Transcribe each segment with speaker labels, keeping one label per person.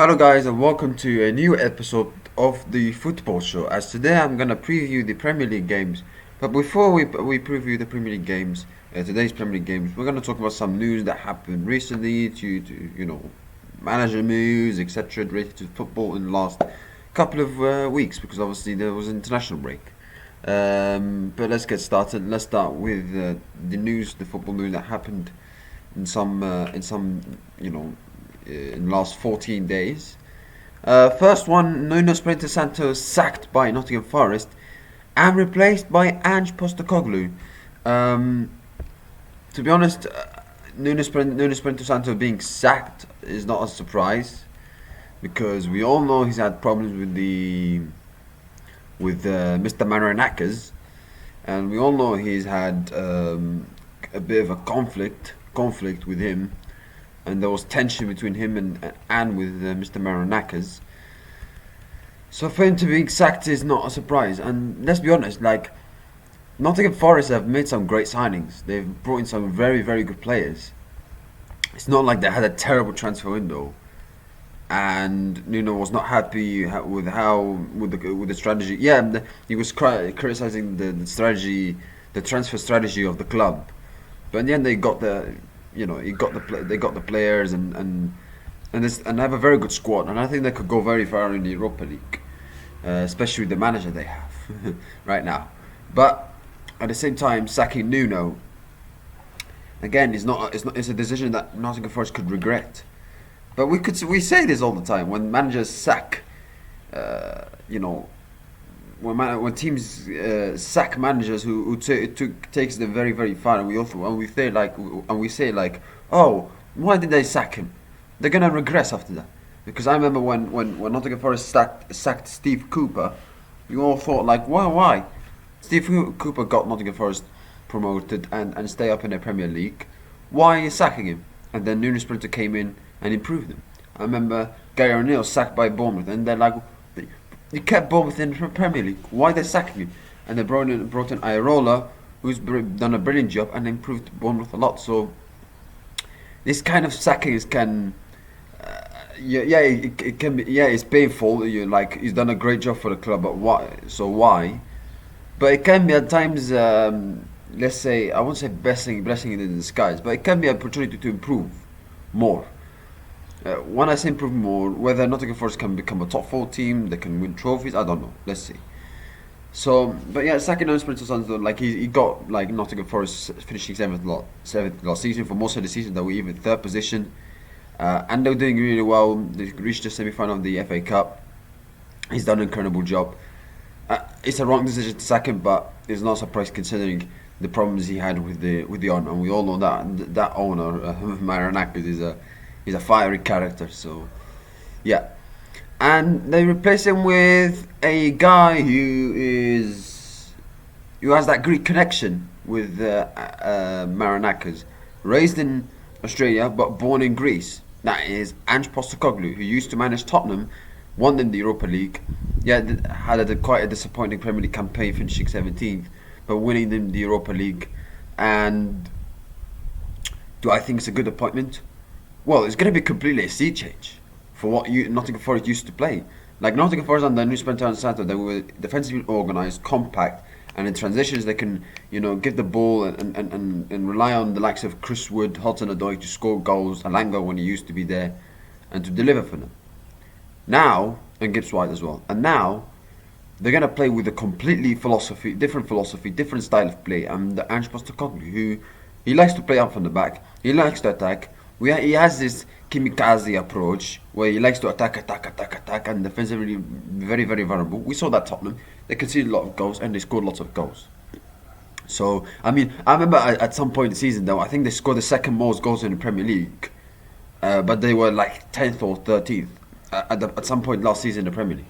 Speaker 1: Hello, guys, and welcome to a new episode of the Football Show. As today, I'm gonna preview the Premier League games. But before we preview the Premier League games, today's Premier League games, we're gonna talk about some news that happened recently to manager moves, etc., related to football in the last couple of weeks, because obviously there was an international break. But let's get started. Let's start with the news, the football news that happened in some in the last 14 days. First one, Nuno Espirito Santo sacked by Nottingham Forest and replaced by Ange Postecoglou. To be honest, Nuno Espirito Santo being sacked is not a surprise, because we all know he's had problems with Mr. Marinakis, and we all know he's had a bit of a conflict with him, and there was tension between him and with Mr. Marinakis. So for him to be sacked is not a surprise. And let's be honest, like, Nottingham Forest have made some great signings. They've brought in some very, very good players. It's not like they had a terrible transfer window, and Nuno was not happy with the strategy. Yeah, he was criticizing the strategy, the transfer strategy of the club. But in the end, they got they got the players and have a very good squad, and I think they could go very far in the Europa League, especially with the manager they have right now. But at the same time, sacking Nuno again it's a decision that Nottingham Forest could regret. But we say this all the time when managers sack, when teams sack managers who takes them very, very far, and we say like, oh, why did they sack him? They're gonna regress after that. Because I remember when Nottingham Forest sacked Steve Cooper, you all thought like, why? Steve Cooper got Nottingham Forest promoted and stay up in the Premier League. Why are you sacking him? And then Nuno Espirito came in and improved them. I remember Gary O'Neill sacked by Bournemouth, and they're like, you kept Bournemouth in the Premier League. Why are they sacking him? And they brought in Iraola, who's done a brilliant job and improved Bournemouth a lot. So this kind of sackings can, it can be, it's painful. You like, he's done a great job for the club, but why? So why? But it can be at times, let's say, I won't say blessing in disguise, but it can be an opportunity to improve more. When I say improve more, whether Nottingham Forest can become a top 4 team, they can win trophies, I don't know. Let's see. So, but yeah, second on Espirito Santo, like he got like Nottingham Forest finishing seventh last season for most of the season. They were even third position, and they were doing really well. They reached the semi-final of the FA Cup. He's done an incredible job. It's a wrong decision to sack him, but it's not a surprise considering the problems he had with the owner, and we all know that owner, Marinakis, is a fiery character. So yeah, and they replace him with a guy who has that Greek connection with Marinakis, raised in Australia but born in Greece. That is Ange Postecoglou, who used to manage Tottenham, won them the Europa League. Yeah, had quite a disappointing Premier League campaign, finishing 17th, but winning them the Europa League. And do I think it's a good appointment? Well, it's going to be completely a sea change for what Nottingham Forest used to play. Like Nottingham Forest under Nuno Espirito Santo, they were defensively organised, compact, and in transitions they can, give the ball and rely on the likes of Chris Wood, Hudson-Odoi to score goals, Alanga when he used to be there, and to deliver for them. Now, and Gibbs White as well. And now they're going to play with a completely different style of play. And the Ange Postecoglou, who he likes to play up from the back, he likes to attack. He has this kamikaze approach where he likes to attack, and defensively very, very vulnerable. We saw that Tottenham. They conceded a lot of goals and they scored lots of goals. So, I mean, I remember at some point in the season, though, I think they scored the second most goals in the Premier League, but they were like 10th or 13th at some point last season in the Premier League,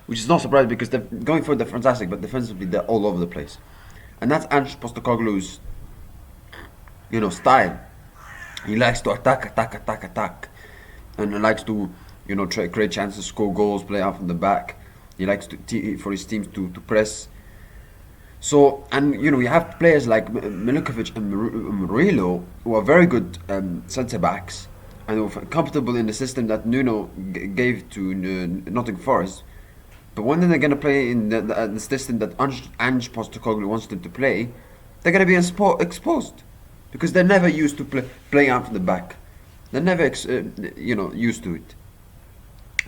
Speaker 1: which is not surprising because they're going forward, they're fantastic, but defensively they're all over the place. And that's Ange Postecoglou's, style. He likes to attack, and he likes to, create chances, score goals, play out from the back. He likes for his teams to press. So, and you have players like Milinkovic and Murillo who are very good centre backs, and comfortable in the system that Nuno gave to Nottingham Forest. But when they're going to play in the system that Ange Postecoglou wants them to play, they're going to be exposed because they're never used to playing out from the back. They're never, used to it.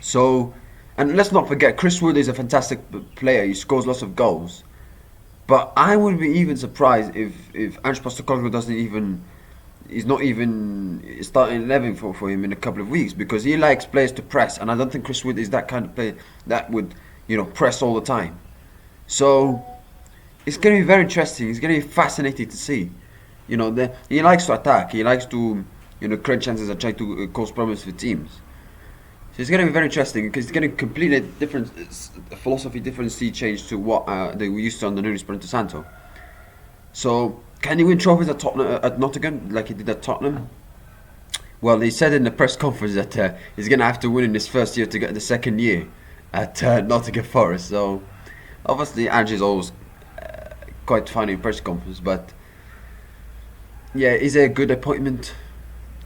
Speaker 1: So, and let's not forget, Chris Wood is a fantastic player. He scores lots of goals. But I would be even surprised if Ange Postecoglou doesn't even, he's not even starting 11 for him in a couple of weeks, because he likes players to press, and I don't think Chris Wood is that kind of player that would, press all the time. So it's going to be very interesting. It's going to be fascinating to see. He likes to attack. He likes to, create chances and try to cause problems for teams. So it's going to be very interesting because it's going to completely different philosophy, different sea change to what they were used to under Nuno Espirito Santo. So can he win trophies at Nottingham like he did at Tottenham? Well, he said in the press conference that he's going to have to win in his first year to get the second year at Nottingham Forest. So obviously Ange is always quite funny in press conference, but yeah, is it a good appointment?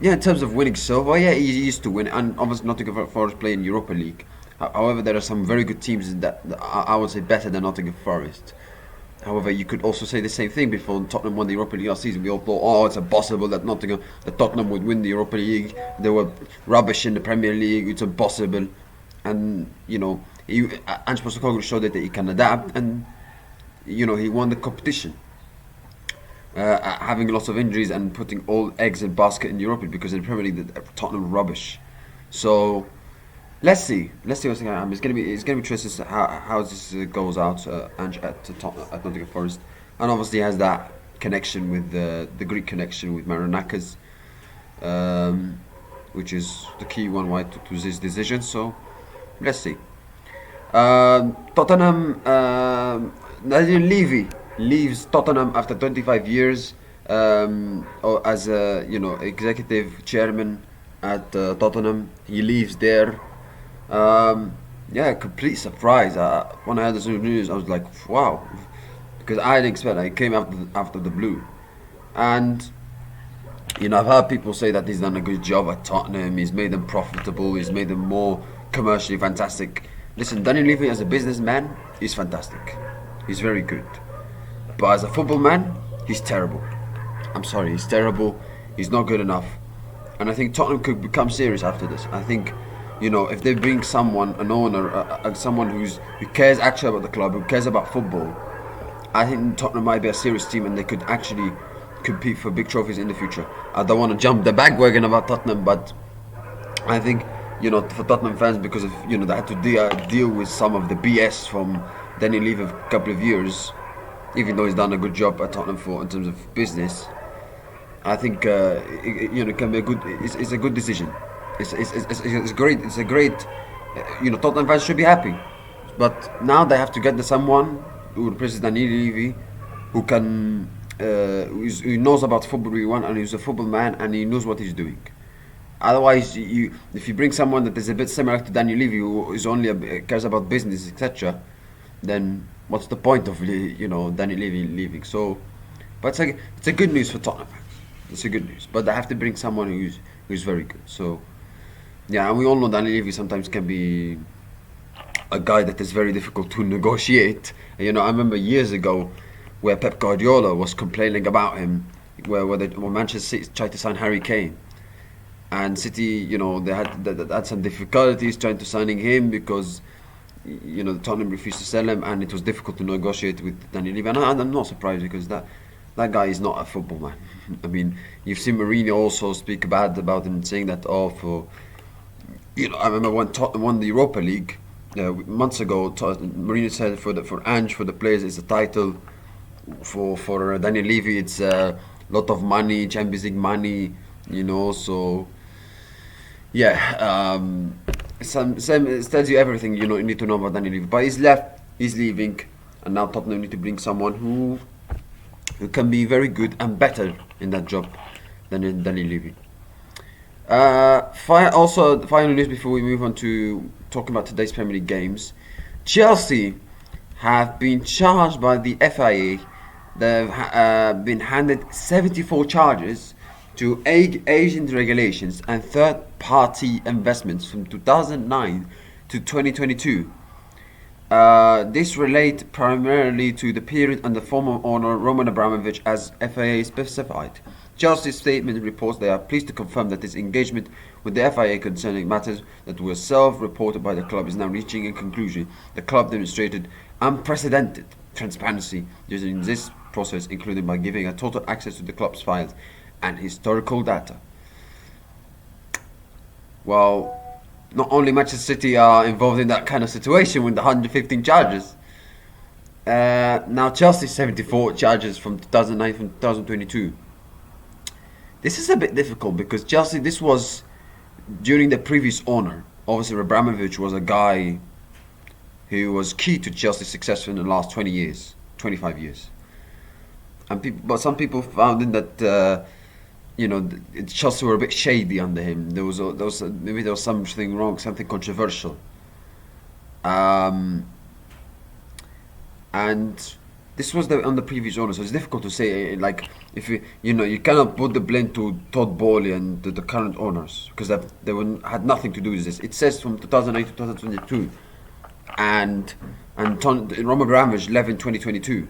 Speaker 1: Yeah, in terms of winning silver, yeah, he used to win, and obviously Nottingham Forest play in Europa League. However, there are some very good teams that I would say better than Nottingham Forest. However, you could also say the same thing before Tottenham won the Europa League last season. We all thought, oh, it's impossible that Tottenham would win the Europa League. They were rubbish in the Premier League. It's impossible, and Ange Postecoglou showed that he can adapt, and he won the competition. Having lots of injuries and putting all eggs in basket in Europe, because in the Premier League Tottenham rubbish. So let's see what's going to happen. It's going to be interesting how this goes out. At Nottingham Forest, and obviously has that connection with the Greek connection with Marinakis, which is the key one why to this decision. So let's see. Tottenham. Levy leaves Tottenham after 25 years as executive chairman at Tottenham. He leaves there. Complete surprise. When I heard this news, I was like, wow, because I didn't expect it. It came after the blue, and I've heard people say that he's done a good job at Tottenham. He's made them profitable. He's made them more commercially fantastic. Listen, Daniel Levy as a businessman is fantastic. He's very good. But as a football man, he's terrible. I'm sorry, he's terrible. He's not good enough. And I think Tottenham could become serious after this. I think, if they bring someone, an owner, someone who cares actually about the club, who cares about football, I think Tottenham might be a serious team and they could actually compete for big trophies in the future. I don't want to jump the bandwagon about Tottenham, but I think, for Tottenham fans, because of, they had to deal with some of the BS from Daniel Levy a couple of years, even though he's done a good job at Tottenham in terms of business. I think it can be it's a good decision. It's great. It's a great. Tottenham fans should be happy, but now they have to get someone who replaces Daniel Levy, who can who knows about football really well, and he's a football man and he knows what he's doing. Otherwise, if you bring someone that is a bit similar to Daniel Levy, who is only cares about business, etc., then what's the point of Daniel Levy leaving? So, but it's a good news for Tottenham fans. It's a good news, but they have to bring someone who's very good. So, yeah, and we all know Daniel Levy sometimes can be a guy that is very difficult to negotiate. I remember years ago where Pep Guardiola was complaining about him, where Manchester City tried to sign Harry Kane, and City, they had some difficulties trying to signing him because Tottenham refused to sell him, and it was difficult to negotiate with Daniel Levy. And I'm not surprised, because that guy is not a football man. I mean, you've seen Mourinho also speak bad about him, saying that, I remember when Tottenham won the Europa League months ago, Mourinho said for Ange, for the players, it's a title. For Daniel Levy, it's a lot of money, Champions League money, so yeah. It tells you everything you need to know about Daniel Levy. But he's leaving, and now Tottenham need to bring someone who can be very good and better in that job than Daniel Levy. Also, the final news before we move on to talking about today's Premier League games. Chelsea have been charged by the FIA. They've been handed 74 charges to agent regulations and third-party investments from 2009 to 2022. This relate primarily to the period under former owner Roman Abramovich, as FIA specified. Chelsea's statement reports they are pleased to confirm that this engagement with the FIA concerning matters that were self-reported by the club is now reaching a conclusion. The club demonstrated unprecedented transparency during this process, including by giving a total access to the club's files and historical data. Well, not only Manchester City are involved in that kind of situation with the 115 charges. Now Chelsea 74 charges from 2009 from 2022. This is a bit difficult because Chelsea, this was during the previous owner. Obviously, Abramovich was a guy who was key to Chelsea's success in the last 20 years, 25 years. But some people found in that Chelsea were a bit shady under him. Maybe there was something wrong, something controversial. And this was on the previous owner, so it's difficult to say. Like, if you cannot put the blame to Todd Bowley and the current owners because they had nothing to do with this. It says from 2008 to 2022, and Roman Abramovich left in 2022,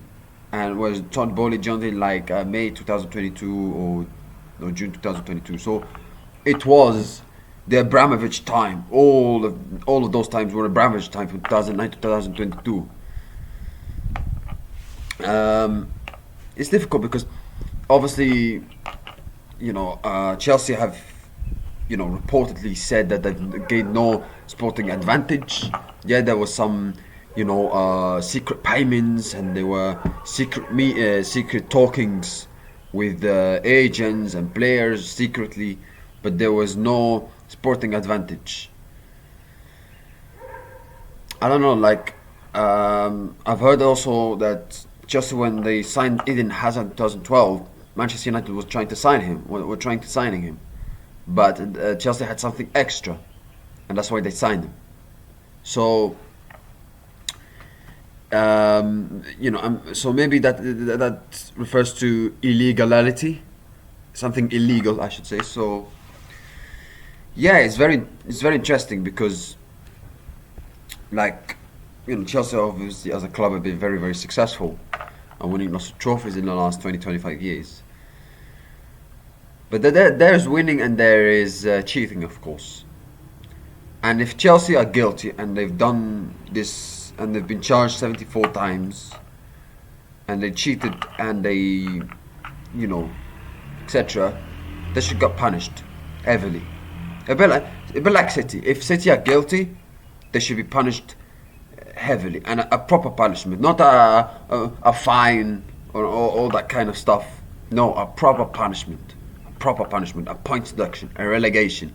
Speaker 1: and was Todd Bowley joined in like May 2022 or June 2022. So it was the Abramovich time. All of those times were Abramovich time from 2009 to 2022. It's difficult because obviously, Chelsea have, reportedly said that they've gained no sporting advantage. Yeah, there was some, secret payments, and there were secret talkings with agents and players secretly, but there was no sporting advantage. I don't know, I've heard also that Chelsea, when they signed Eden Hazard in 2012, Manchester United was trying to sign him, were trying to signing him, but Chelsea had something extra, and that's why they signed him. So, so maybe that refers to illegality, something illegal, I should say. So, yeah, it's very interesting because, Chelsea obviously as a club have been very, very successful and winning lots of trophies in the last 20-25 years. But there's winning and there is cheating, of course. And if Chelsea are guilty and they've done this and they've been charged 74 times and they cheated and they, etc., they should get punished heavily. A bit like City. If City are guilty, they should be punished heavily, and a proper punishment, not a fine or all that kind of stuff. No, a proper punishment, a point deduction, a relegation.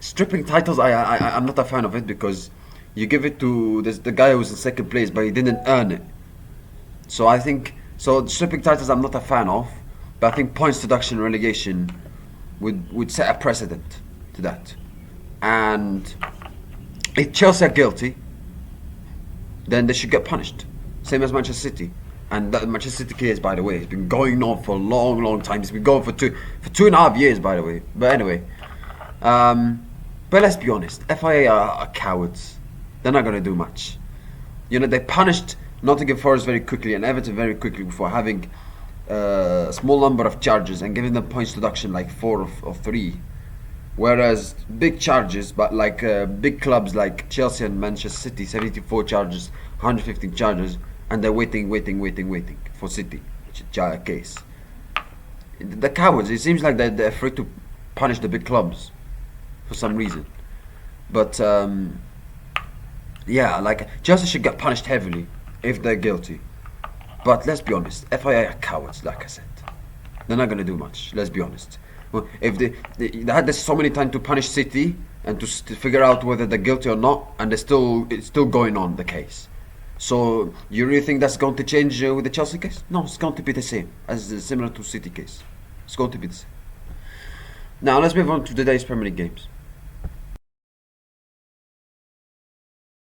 Speaker 1: Stripping titles, I'm not a fan of it because you give it to the guy who was in second place, but he didn't earn it. So I think stripping titles I'm not a fan of, but I think points deduction, relegation would set a precedent to that. And if Chelsea are guilty, then they should get punished. Same as Manchester City. And that Manchester City case, by the way, has been going on for a long, long time. It's been going for 2.5 years, by the way. But anyway, but let's be honest, FIA are cowards. They're not going to do much. They punished Nottingham Forest very quickly and Everton very quickly before having a small number of charges and giving them points deduction like 4 or 3. Whereas big charges, but big clubs like Chelsea and Manchester City, 74 charges, 115 charges, and they're waiting for City case. The cowards, it seems like they're afraid to punish the big clubs for some reason. But Chelsea should get punished heavily if they're guilty. But let's be honest, FIA are cowards, like I said. They're not going to do much, let's be honest. If they had this so many times to punish City and to figure out whether they're guilty or not, and it's still going on, the case. So you really think that's going to change with the Chelsea case? No, it's going to be the same similar to City case. It's going to be the same. Now let's move on to today's Premier League games.